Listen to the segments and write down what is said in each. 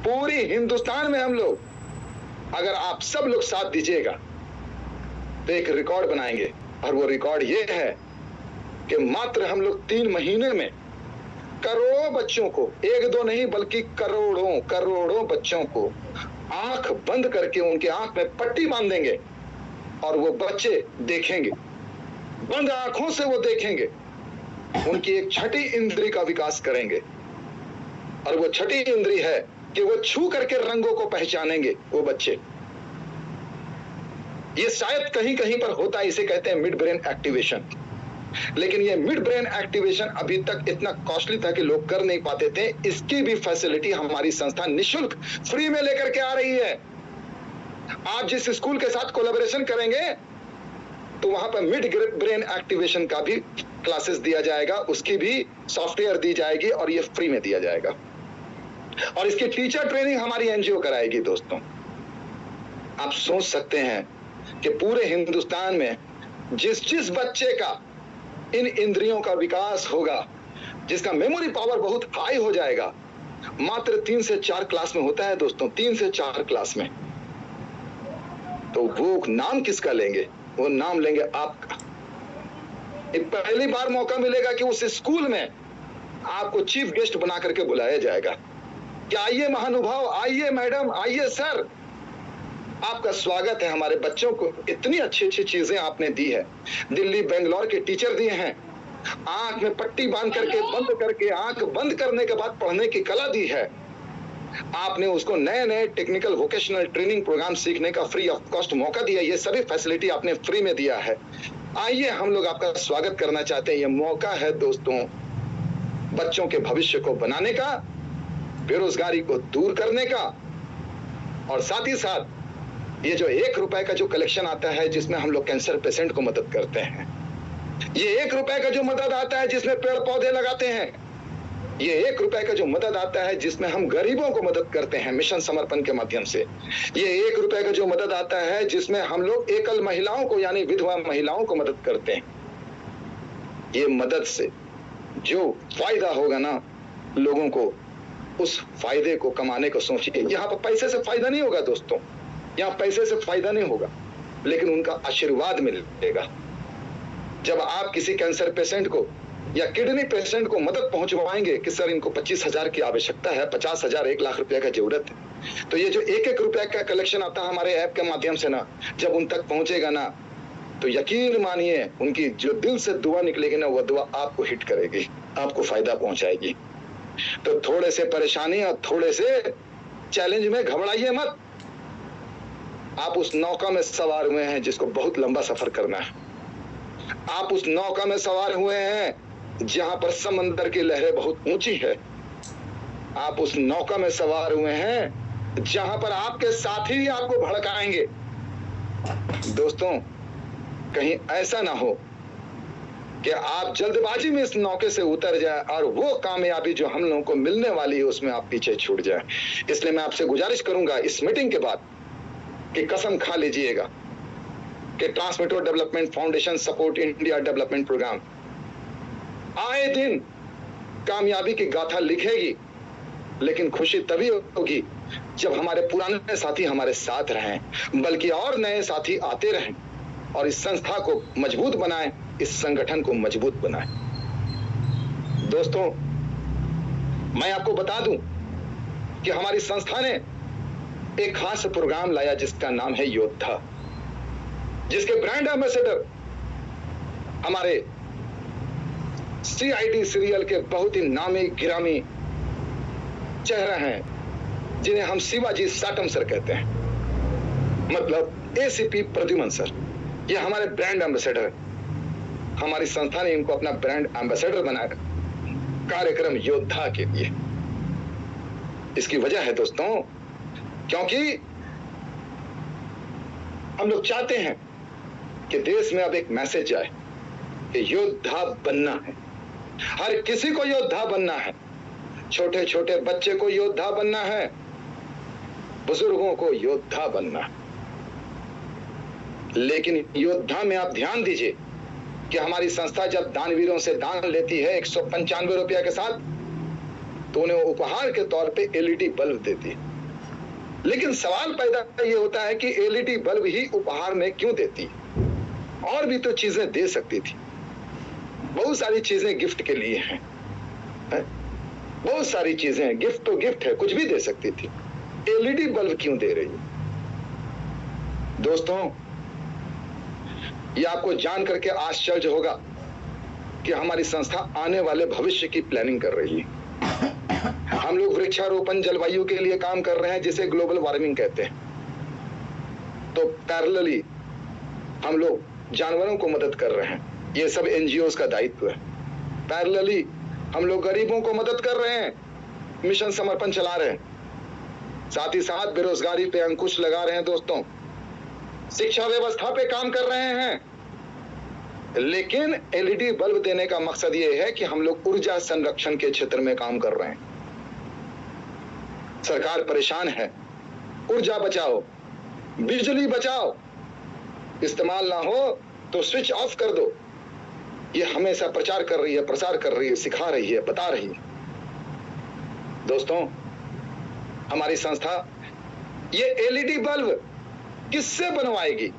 पूरी हिंदुस्तान में हम लोग, अगर आप सब लोग साथ दीजिएगा तो एक रिकॉर्ड बनाएंगे। और वो रिकॉर्ड ये है कि मात्र हम लोग 3 महीने में करोड़ों बच्चों को, एक दो नहीं बल्कि करोड़ों करोड़ों बच्चों को आंख बंद करके उनके आंख में पट्टी बांध देंगे और वो बच्चे देखेंगे, बंद आंखों से वो देखेंगे, उनकी एक छठी इंद्री का विकास करेंगे। और वो छठी इंद्री है कि वो छू करके रंगों को पहचानेंगे वो बच्चे। ये शायद कहीं कहीं पर होता है, इसे कहते हैं मिड ब्रेन एक्टिवेशन। लेकिन ये मिड ब्रेन एक्टिवेशन अभी तक इतना कॉस्टली था कि लोग कर नहीं पाते थे। इसकी भी फैसिलिटी हमारी संस्था निशुल्क फ्री में लेकर के आ रही है। आप जिस स्कूल के साथ कोलैबोरेशन करेंगे तो वहां पर मिड ब्रेन एक्टिवेशन का भी क्लासेस दिया जाएगा, उसकी भी सॉफ्टवेयर दी जाएगी और ये फ्री में दिया जाएगा। और इसकी टीचर ट्रेनिंग हमारी एनजीओ कराएगी। दोस्तों, आप सोच सकते हैं कि पूरे हिंदुस्तान में जिस बच्चे का इन इंद्रियों का विकास होगा, जिसका मेमोरी पावर बहुत हाई हो जाएगा, मात्र 3 से 4 क्लास में होता है दोस्तों, 3 से 4 क्लास में। तो वो नाम किसका लेंगे? वो नाम लेंगे आपका। पहली बार मौका मिलेगा कि उस स्कूल में आपको चीफ गेस्ट बना करके बुलाया जाएगा कि आइए महानुभाव, आइए मैडम, आइए सर, आपका स्वागत है। हमारे बच्चों को इतनी अच्छी अच्छी चीजें आपने दी है, दिल्ली बेंगलोर के टीचर दिए हैं, आंख में पट्टी बांध करके बंद करके आंख बंद करने के बाद पढ़ने की कला दी है। आपने उसको नए नए टेक्निकल वोकेशनल ट्रेनिंग प्रोग्राम सीखने का फ्री ऑफ कॉस्ट मौका दिया। ये सभी फैसिलिटी आपने फ्री में दिया है। आइए, हम लोग आपका स्वागत करना चाहते हैं। ये मौका है दोस्तों बच्चों के भविष्य को बनाने का, बेरोजगारी को दूर करने का, और साथ ही साथ ये जो 1 रुपए का जो कलेक्शन आता है जिसमें हम लोग कैंसर पेशेंट को मदद करते हैं, ये 1 रुपए का जो मदद आता है जिसमें पेड़ पौधे लगाते हैं, ये 1 रुपए का जो मदद आता है जिसमें हम गरीबों को मदद करते हैं मिशन समर्पण के माध्यम से, ये 1 रुपए का जो मदद आता है जिसमें हम लोग एकल महिलाओं को यानी विधवा महिलाओं को मदद करते हैं, ये मदद से जो फायदा होगा ना लोगों को, उस फायदे को कमाने को सोचिए। यहाँ पर पैसे से फायदा नहीं होगा दोस्तों, यहाँ पैसे से फायदा नहीं होगा, लेकिन उनका आशीर्वाद मिलेगा। जब आप किसी कैंसर पेशेंट को या किडनी पेशेंट को मदद पहुंचवाएंगे कि सर इनको 25,000 की आवश्यकता है, 50,000 1 लाख रुपए का जरूरत है, तो ये जो 1-1 रुपए का कलेक्शन आता है हमारे ऐप के माध्यम से ना, जब उन तक पहुंचेगा ना, तो यकीन मानिए उनकी जो दिल से दुआ निकलेगी ना, वो दुआ आपको हिट करेगी, आपको फायदा पहुंचाएगी। तो थोड़े से परेशानी और थोड़े से चैलेंज में घबराइए मत। आप उस नौका में सवार हुए हैं जिसको बहुत लंबा सफर करना है। आप उस नौका में सवार हुए हैं जहां पर समंदर की लहरें बहुत ऊंची है। आप उस नौका में सवार हुए हैं जहां पर आपके साथी ही आपको भड़काएंगे। दोस्तों, कहीं ऐसा ना हो कि आप जल्दबाजी में इस नौके से उतर जाए और वो कामयाबी जो हम लोगों को मिलने वाली है उसमें आप पीछे छूट जाए। इसलिए मैं आपसे गुजारिश करूंगा इस मीटिंग के बाद कि कसम खा लीजिएगा कि transmitter development foundation support India development programme आए दिन कामयाबी की गाथा लिखेगी। लेकिन खुशी तभी होगी जब हमारे पुराने साथी हमारे साथ रहें, बल्कि और नए साथी आते रहें और इस संस्था को मजबूत बनाएं, इस संगठन को मजबूत बनाएं। दोस्तों, मैं आपको बता दूं कि हमारी संस्था ने एक खास प्रोग्राम लाया जिसका नाम है योद्धा, जिसके ब्रांड एम्बेसडर हमारे CID सीरियल के बहुत ही नामी गिरामी चेहरा हैं, जिन्हें हम शिवाजी साटम सर कहते हैं, मतलब ACP प्रद्युमन सर। ये हमारे ब्रांड एम्बेसडर। हमारी संस्था ने इनको अपना ब्रांड एम्बेसडर बनाया कार्यक्रम योद्धा के लिए। इसकी वजह है दोस्तों, क्योंकि हम लोग चाहते हैं कि देश में अब एक मैसेज आए कि योद्धा बनना है, हर किसी को योद्धा बनना है। छोटे छोटे बच्चे को योद्धा बनना है, बुजुर्गों को योद्धा बनना है। लेकिन योद्धा में आप ध्यान दीजिए कि हमारी संस्था जब दानवीरों से दान लेती है 195 रुपया के साथ, तो उन्हें उपहार के तौर पे LED बल्ब देती है। लेकिन सवाल पैदा ये होता है कि एलईडी बल्ब ही उपहार में क्यों देती है? और भी तो चीजें दे सकती थी, बहुत सारी चीजें गिफ्ट के लिए हैं, बहुत सारी चीजें, गिफ्ट तो गिफ्ट है, कुछ भी दे सकती थी, एलईडी बल्ब क्यों दे रही है? दोस्तों, ये आपको जान करके आश्चर्य होगा कि हमारी संस्था आने वाले भविष्य की प्लानिंग कर रही है। हम लोग वृक्षारोपण जलवायु के लिए काम कर रहे हैं, जिसे ग्लोबल वार्मिंग कहते हैं। तो पैरेलली हम लोग जानवरों को मदद कर रहे हैं, ये सब एनजीओ का दायित्व है। पैरेलली हम लोग गरीबों को मदद कर रहे हैं, मिशन समर्पण चला रहे हैं। साथ ही साथ बेरोजगारी पे अंकुश लगा रहे हैं दोस्तों, शिक्षा व्यवस्था पे काम कर रहे हैं। लेकिन एलईडी बल्ब देने का मकसद ये है कि हम लोग ऊर्जा संरक्षण के क्षेत्र में काम कर रहे हैं। सरकार परेशान है, ऊर्जा बचाओ, बिजली बचाओ, इस्तेमाल ना हो तो स्विच ऑफ कर दो। ये हमेशा प्रचार कर रही है, प्रसार कर रही है, सिखा रही है, बता रही है। दोस्तों, हमारी संस्था ये एलईडी बल्ब किससे बनवाएगी?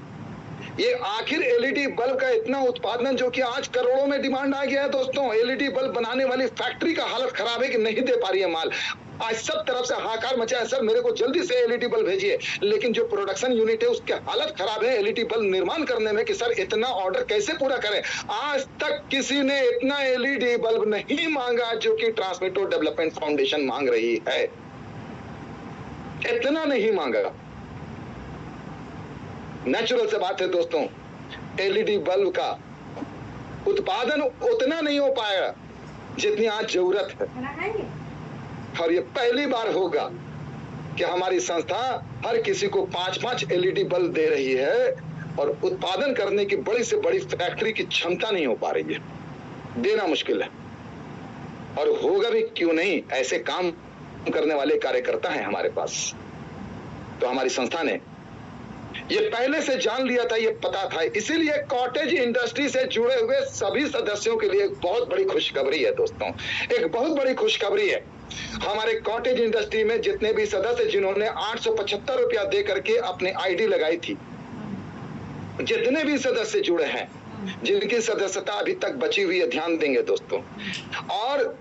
ये आखिर एलईडी बल्ब का इतना उत्पादन, जो कि आज करोड़ों में डिमांड आ गया है दोस्तों, एलईडी बल्ब बनाने वाली फैक्ट्री का हालत खराब है कि नहीं दे पा रही है माल। आज सब तरफ से हाहाकार मचा है, सर मेरे को जल्दी से एलईडी बल्ब भेजिए। लेकिन जो प्रोडक्शन यूनिट है उसकी हालत खराब है एलईडी बल्ब निर्माण करने में, कि सर इतना ऑर्डर कैसे पूरा करें। आज तक किसी ने इतना एलईडी बल्ब नहीं मांगा जो कि ट्रांसमिटर डेवलपमेंट फाउंडेशन मांग रही है, इतना नहीं मांगा। नेचुरल से बात है दोस्तों, एलईडी बल्ब का उत्पादन उतना नहीं हो पाएगा जितनी आज जरूरत है। और ये पहली बार होगा कि हमारी संस्था हर किसी को 5-5 एलईडी बल्ब दे रही है, और उत्पादन करने की बड़ी से बड़ी फैक्ट्री की क्षमता नहीं हो पा रही है, देना मुश्किल है। और होगा भी क्यों नहीं, ऐसे काम करने वाले कार्यकर्ता हैं हमारे पास। तो हमारी संस्था ने ये पहले से जान लिया था, ये पता था, इसीलिए कॉटेज इंडस्ट्री से जुड़े हुए सभी सदस्यों के लिए एक बहुत बड़ी खुशखबरी है दोस्तों, एक बहुत बड़ी खुशखबरी है। हमारे कॉटेज इंडस्ट्री में जितने भी सदस्य जिन्होंने 875 रुपया दे करके अपनी आईडी लगाई थी, जितने भी सदस्य जुड़े हैं, जिनकी सदस्यता अभी तक बची हुई है, ध्यान देंगे दोस्तों। और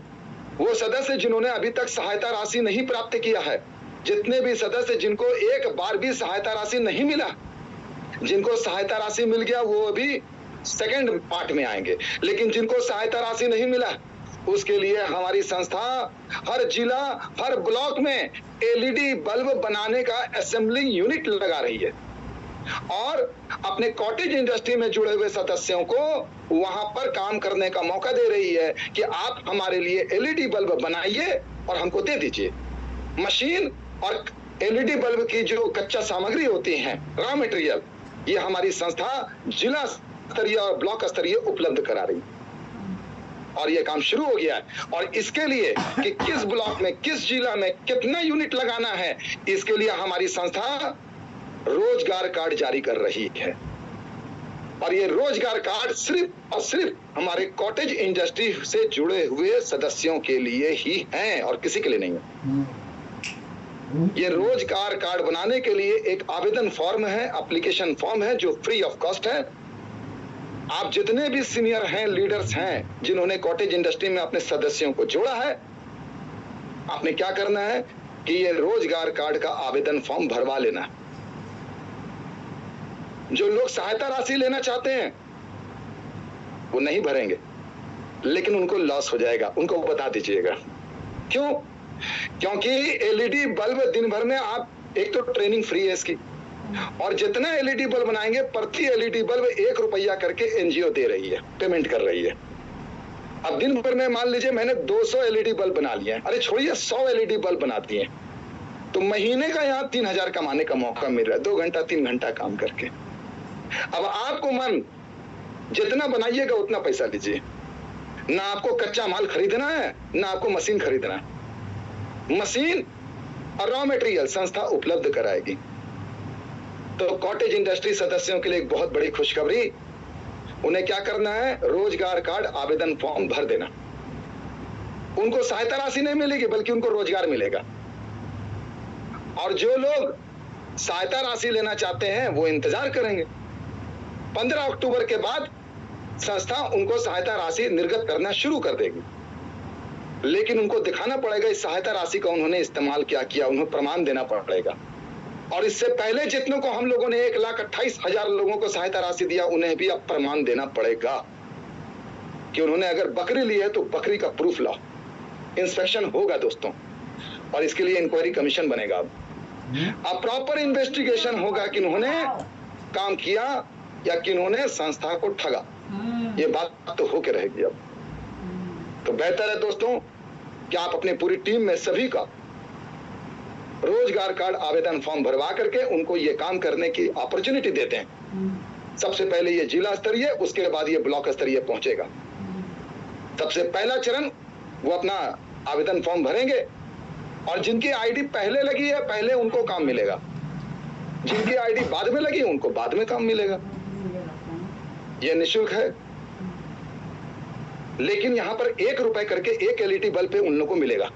वो सदस्य जिन्होंने अभी तक सहायता राशि नहीं प्राप्त किया है, जितने भी सदस्य जिनको एक बार भी सहायता राशि नहीं मिला, जिनको सहायता राशि मिल गया वो अभी सेकंड पार्ट में आएंगे, लेकिन जिनको सहायता राशि नहीं मिला उसके लिए हमारी संस्था हर जिला, हर ब्लॉक में एलईडी बल्ब बनाने का असेंबलिंग यूनिट लगा रही है, और अपने कॉटेज इंडस्ट्री में जुड़े हुए सदस्यों को वहां पर काम करने का मौका दे रही है कि आप हमारे लिए एलईडी बल्ब बनाइए और हमको दे दीजिए। मशीन और एलईडी बल्ब की जो कच्चा सामग्री होती है, रॉ मटेरियल, ये हमारी संस्था जिला स्तरीय और ब्लॉक स्तरीय उपलब्ध करा रही है। और ये काम शुरू हो गया है, और इसके लिए कि किस ब्लॉक में, किस जिला में कितना यूनिट लगाना है, इसके लिए हमारी संस्था रोजगार कार्ड जारी कर रही है। और ये रोजगार कार्ड सिर्फ और सिर्फ हमारे कॉटेज इंडस्ट्री से जुड़े हुए सदस्यों के लिए ही हैं, और किसी के लिए नहीं है। ये रोजगार कार्ड बनाने के लिए एक आवेदन फॉर्म है, एप्लीकेशन फॉर्म है, जो फ्री ऑफ कॉस्ट है। आप जितने भी सीनियर हैं, लीडर्स हैं, जिन्होंने कॉटेज इंडस्ट्री में अपने सदस्यों को जोड़ा है, आपने क्या करना है कि ये रोजगार कार्ड का आवेदन फॉर्म भरवा लेना। जो लोग सहायता राशि लेना चाहते हैं वो नहीं भरेंगे, लेकिन उनको लॉस हो जाएगा, उनको बता दीजिएगा। क्यों? क्योंकि एलईडी बल्ब दिन भर में आप, एक तो ट्रेनिंग फ्री है इसकी, और जितना एलईडी बल्ब बनाएंगे प्रति एलईडी बल्ब 1 रुपया करके एनजीओ दे रही है, पेमेंट कर रही है। अब दिन भर में मान लीजिए मैंने 200 एलईडी बल्ब बना लिया, अरे छोड़िए 100 एलईडी बल्ब बनाती है, तो महीने का यहाँ 3000 कमाने का मौका मिल रहा है, 2 घंटा 3 घंटा काम करके। अब आपको मन जितना बनाइएगा उतना पैसा लीजिए, ना आपको कच्चा माल खरीदना है, ना आपको मशीन खरीदना है। मशीन और रॉ मटेरियल संस्था उपलब्ध कराएगी। तो कॉटेज इंडस्ट्री सदस्यों के लिए एक बहुत बड़ी खुशखबरी, उन्हें क्या करना है, रोजगार कार्ड आवेदन फॉर्म भर देना। उनको सहायता राशि नहीं मिलेगी, बल्कि उनको रोजगार मिलेगा। और जो लोग सहायता राशि लेना चाहते हैं वो इंतजार करेंगे। 15 अक्टूबर के बाद संस्था उनको सहायता राशि निर्गत करना शुरू कर देगी, लेकिन उनको दिखाना पड़ेगा इस सहायता राशि का उन्होंने इस्तेमाल क्या किया, उन्हें प्रमाण देना पड़ेगा। और इससे पहले जितनों को हम लोगों ने 1,28,000 लोगों को सहायता राशि दिया, उन्हें भी अब प्रमाण देना पड़ेगा कि उन्होंने अगर बकरी ली है तो बकरी का प्रूफ लाओ। इंस्पेक्शन होगा दोस्तों, और इसके लिए इंक्वायरी कमीशन बनेगा। अब प्रॉपर इन्वेस्टिगेशन होगा कि उन्होंने काम किया या कि उन्होंने संस्था को ठगा। ये बात तो होके रहेगी। अब तो बेहतर है दोस्तों कि आप अपनी पूरी टीम में सभी का रोजगार कार्ड आवेदन फॉर्म भरवा करके उनको ये काम करने की अपॉर्चुनिटी देते हैं। सबसे पहले ये जिला स्तरीय, उसके बाद ये ब्लॉक स्तरीय पहुंचेगा। सबसे पहला चरण वो अपना आवेदन फॉर्म भरेंगे, और जिनकी आईडी पहले लगी है पहले उनको काम मिलेगा, जिनकी आईडी बाद में लगी उनको बाद में काम मिलेगा। ये निःशुल्क है, लेकिन यहां पर 1 रुपए करके 1 एलईडी बल्ब पे उन लोगों को मिलेगा।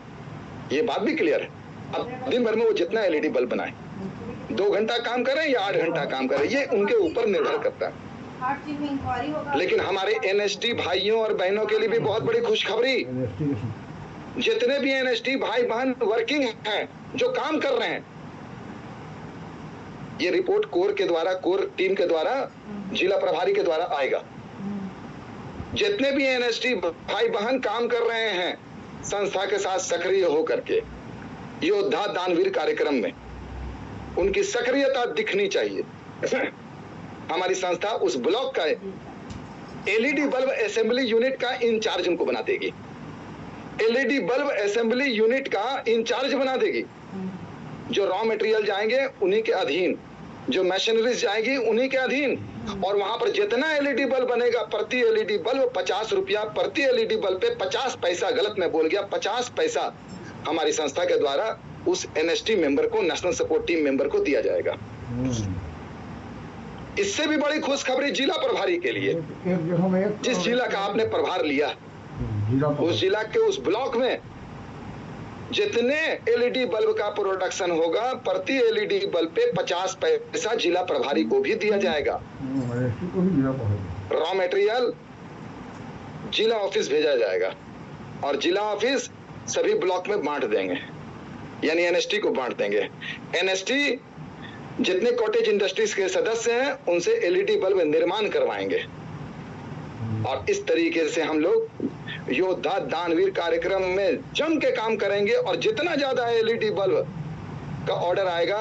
ये बात भी क्लियर है। अब दिन भर में वो जितना एलईडी बल्ब बनाए, 2 घंटा काम करें या 8 घंटा काम करें, ये उनके ऊपर निर्भर करता है। लेकिन हमारे एनएसटी भाइयों और बहनों के लिए भी बहुत बड़ी खुशखबरी, जितने भी एनएसटी भाई बहन वर्किंग हैं, जो काम कर रहे हैं, ये रिपोर्ट कोर के द्वारा, कोर टीम के द्वारा, जिला प्रभारी के द्वारा आएगा। जितने भी एनएसटी भाई बहन काम कर रहे हैं संस्था के साथ सक्रिय होकर के योद्धा दानवीर कार्यक्रम में, उनकी सक्रियता दिखनी चाहिए। हमारी संस्था उस ब्लॉक का एलईडी बल्ब असेंबली यूनिट का इंचार्ज उनको बना देगी। एलईडी बल्ब असेंबली यूनिट का इंचार्ज बना देगी। जो रॉ मटेरियल जाएंगे उन्हीं के अधीन, जो मशीनरीज जाएगी उन्हीं के अधीन, और वहां पर जितना एलईडी बल्ब बनेगा प्रति एलईडी बल्ब 50 रुपया, प्रति एलईडी बल्ब पे 50 पैसा, गलत मैं बोल गया, 50 पैसा हमारी संस्था के द्वारा उस एनएसटी मेंबर को, नेशनल सपोर्ट टीम मेंबर को दिया जाएगा। इससे भी बड़ी खुशखबरी जिला प्रभारी के लिए, जिस जिला का आपने प्रभार लिया, उस जिला के उस ब्लॉक में जितने एलईडी बल्ब का प्रोडक्शन होगा प्रति एलईडी बल्ब पे 50 पैसा जिला प्रभारी को भी दिया जाएगा। रॉ मटेरियल जिला ऑफिस भेजा जाएगा, और जिला ऑफिस सभी ब्लॉक में बांट देंगे, यानी एनएसटी को बांट देंगे। एनएसटी जितने कॉटेज इंडस्ट्रीज के सदस्य हैं उनसे एलईडी बल्ब निर्माण करवाएंगे, और इस तरीके से हम लोग योद्धा दानवीर कार्यक्रम में जम के काम करेंगे। और जितना ज्यादा एलईडी बल्ब का ऑर्डर आएगा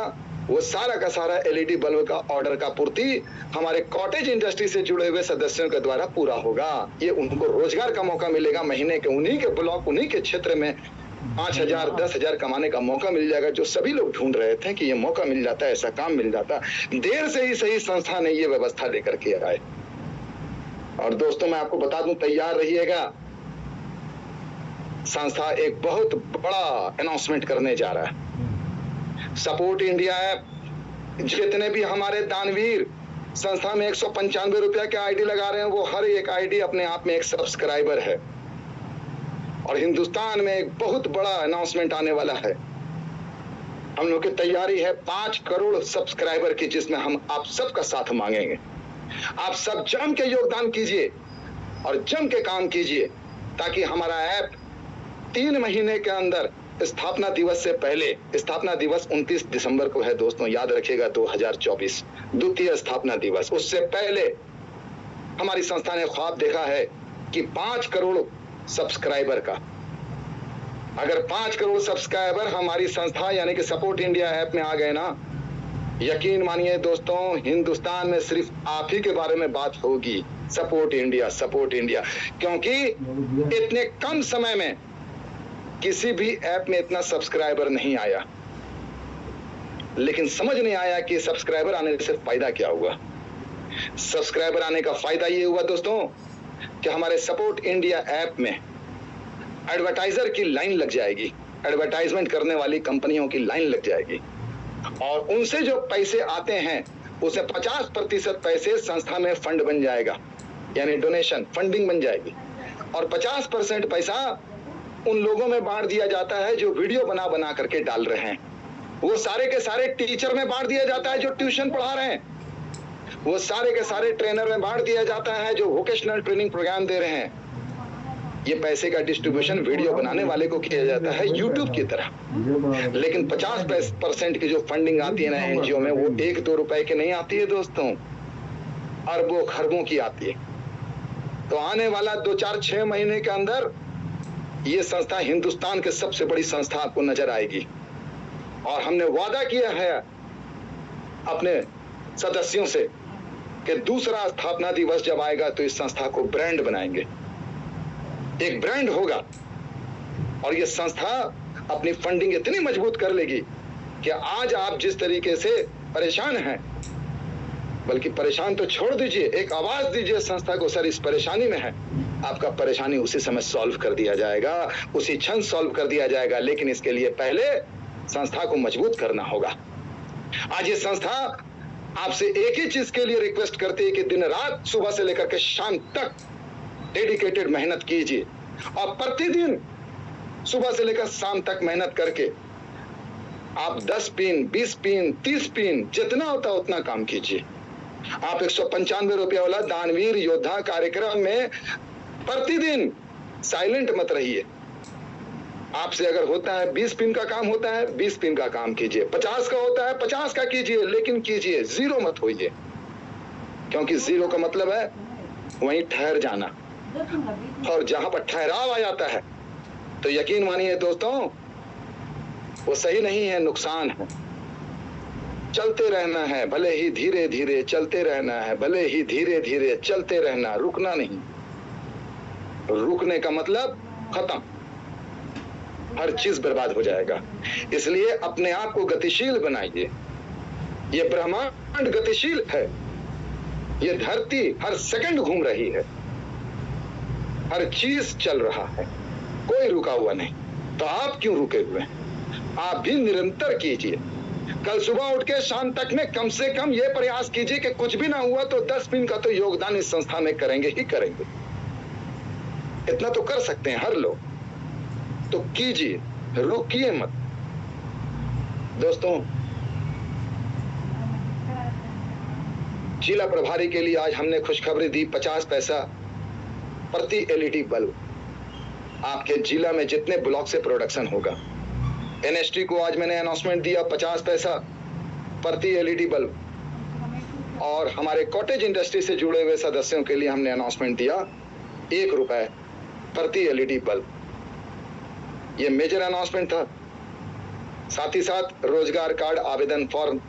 वो सारा का सारा एलईडी बल्ब का ऑर्डर का पूर्ति हमारे कॉटेज इंडस्ट्री से जुड़े हुए सदस्यों के द्वारा पूरा होगा। ये उनको रोजगार का मौका मिलेगा, महीने के उन्हीं के ब्लॉक, उन्हीं के क्षेत्र में 5,000 10,000 कमाने का मौका मिल जाएगा, जो सभी लोग ढूंढ रहे थे कि ये मौका मिल जाता है, ऐसा काम मिल जाता। देर से ही सही संस्था ने ये व्यवस्था लेकर के आए। और दोस्तों मैं आपको बता दूं, तैयार रहिएगा, संस्था एक बहुत बड़ा अनाउंसमेंट करने जा रहा है। सपोर्ट इंडिया ऐप, जितने भी हमारे दानवीर संस्था में 195 रुपया के आईडी लगा रहे हैं, वो हर एक आईडी अपने आप में एक सब्सक्राइबर है। और हिंदुस्तान में एक बहुत बड़ा अनाउंसमेंट आने वाला है। हम लोग की तैयारी है 5 करोड़ सब्सक्राइबर की, जिसमें हम आप सबका साथ मांगेंगे। आप सब जम के योगदान कीजिए और जम के काम कीजिए, ताकि हमारा ऐप 3 महीने के अंदर, स्थापना दिवस से पहले, स्थापना दिवस 29 दिसंबर को है दोस्तों, याद रखिएगा, 2024 द्वितीय स्थापना दिवस। उससे पहले हमारी संस्था ने ख्वाब देखा है कि 5 करोड़ सब्सक्राइबर का, अगर 5 करोड़ सब्सक्राइबर हमारी संस्था यानी कि सपोर्ट इंडिया ऐप में आ गए ना, यकीन मानिए दोस्तों, हिंदुस्तान में सिर्फ आप ही के बारे में बात होगी, सपोर्ट इंडिया, सपोर्ट इंडिया। क्योंकि इतने कम समय में किसी भी ऐप में इतना सब्सक्राइबर नहीं आया। लेकिन समझ नहीं आया कि सब्सक्राइबर आने से फायदा क्या हुआ। सब्सक्राइबर आने का फायदा ये हुआ दोस्तों कि हमारे सपोर्ट इंडिया ऐप में एडवर्टाइजर की लाइन लग जाएगी, एडवर्टाइजमेंट करने वाली कंपनियों की लाइन लग जाएगी, और उनसे जो पैसे आते हैं उसे 50% पैसे संस्था में फंड बन जाएगा, यानी डोनेशन, फंडिंग बन जाएगी। और 50% पैसा उन लोगों में बांट दिया जाता है जो वीडियो बना बना करके डाल रहे हैं। वो सारे के सारे टीचर में बांट दिया जाता है जो ट्यूशन पढ़ा रहे हैं, वो सारे के सारे ट्रेनर में बांट दिया जाता है जो वोकेशनल ट्रेनिंग प्रोग्राम दे रहे हैं। ये पैसे का डिस्ट्रीब्यूशन वीडियो बनाने वाले को किया जाता है यूट्यूब की तरह, लेकिन 50% की जो फंडिंग आती है ना एनजीओ में, वो 1-2 रुपए की नहीं आती है दोस्तों, अरबों खरबों की आती है। तो आने वाला 2-4-6 महीने के अंदर ये संस्था हिंदुस्तान के सबसे बड़ी संस्था आपको नजर आएगी, और हमने वादा किया है अपने सदस्यों से कि दूसरा स्थापना दिवस जब आएगा तो इस संस्था को ब्रांड बनाएंगे, एक ब्रांड होगा, और ये संस्था अपनी फंडिंग इतनी मजबूत कर लेगी कि आज आप जिस तरीके से परेशान हैं, बल्कि परेशान तो छोड़ दीजिए, एक आवाज दीजिए संस्था को, सर इस परेशानी में है, आपका परेशानी उसी समय सॉल्व कर दिया जाएगा, उसी क्षण सॉल्व कर दिया जाएगा। लेकिन इसके लिए पहले संस्था को मजबूत करना होगा। आज ये संस्था आपसे एक ही चीज के लिए रिक्वेस्ट करती है कि दिन रात सुबह से लेकर के शाम तक डेडिकेटेड मेहनत कीजिए, और प्रतिदिन सुबह से लेकर शाम तक मेहनत करके आप 10 पिन, 20 पिन, 30 पिन, जितना होता उतना काम कीजिए। आप 195 रुपया वाला दानवीर योद्धा कार्यक्रम में प्रतिदिन साइलेंट मत रहिए। आपसे अगर होता है 20 पिन का काम होता है 20 पिन का काम कीजिए, 50 का होता है 50 का कीजिए, लेकिन कीजिए, जीरो मत होइए, क्योंकि जीरो का मतलब है वहीं ठहर जाना, और जहां पर ठहराव आ जाता है तो यकीन मानिए दोस्तों वो सही नहीं है, नुकसान है। चलते रहना है, भले ही धीरे धीरे चलते रहना है, भले ही धीरे धीरे चलते रहना, रुकना नहीं। रुकने का मतलब खत्म, हर चीज बर्बाद हो जाएगा। इसलिए अपने आप को गतिशील बनाइए। ये ब्रह्मांड गतिशील है, ये धरती हर सेकंड घूम रही है, हर चीज चल रहा है, कोई रुका हुआ नहीं। तो आप क्यों रुके हुए हैं? आप भी निरंतर कीजिए। कल सुबह उठ के शाम तक में कम से कम ये प्रयास कीजिए कि कुछ भी ना हुआ तो 10 पिन का तो योगदान इस संस्था में करेंगे ही करेंगे। इतना तो कर सकते हैं हर लोग, तो कीजिए, रुकिए मत। दोस्तों, जिला प्रभारी के लिए आज हमने खुशखबरी दी, 50 पैसा प्रति एलईडी बल्ब आपके जिला में जितने ब्लॉक से प्रोडक्शन होगा। एनएसटी को आज मैंने अनाउंसमेंट दिया 50 पैसा प्रति एलईडी बल्ब, और हमारे कॉटेज इंडस्ट्री से जुड़े हुए सदस्यों के लिए हमने अनाउंसमेंट दिया 1 रुपए प्रति एलईडी बल्ब। ये मेजर अनाउंसमेंट था। साथ ही साथ रोजगार कार्ड आवेदन फॉर्म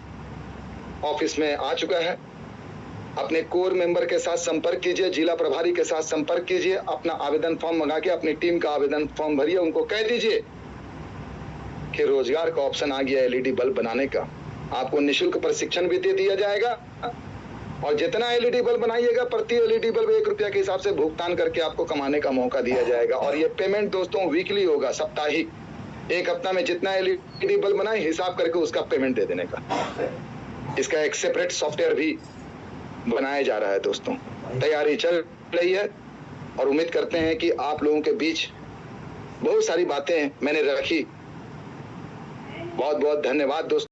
ऑफिस में आ चुका है। अपने कोर मेंबर के साथ संपर्क कीजिए, जिला प्रभारी के साथ संपर्क कीजिए, अपना आवेदन फॉर्म मंगा के अपनी टीम का आवेदन फॉर्म भरिए। उनको कह दीजिए कि रोजगार का ऑप्शन आ गया एलईडी बल्ब बनाने का, आपको निःशुल्क प्रशिक्षण भी दे दिया जाएगा, और जितना एलईडी बल्ब बनाइएगा प्रति एलईडी बल्ब 1 रुपया के हिसाब से भुगतान करके आपको कमाने का मौका दिया जाएगा। और ये पेमेंट दोस्तों वीकली होगा, साप्ताहिक। एक हफ्ता में जितना एलईडी बल्ब बनाए हिसाब करके उसका पेमेंट दे देने का। इसका एक सेपरेट सॉफ्टवेयर भी बनाया जा रहा है दोस्तों, तैयारी चल रही है, और उम्मीद करते हैं कि आप लोगों के बीच बहुत सारी बातें मैंने रखी। बहुत बहुत धन्यवाद दोस्तों।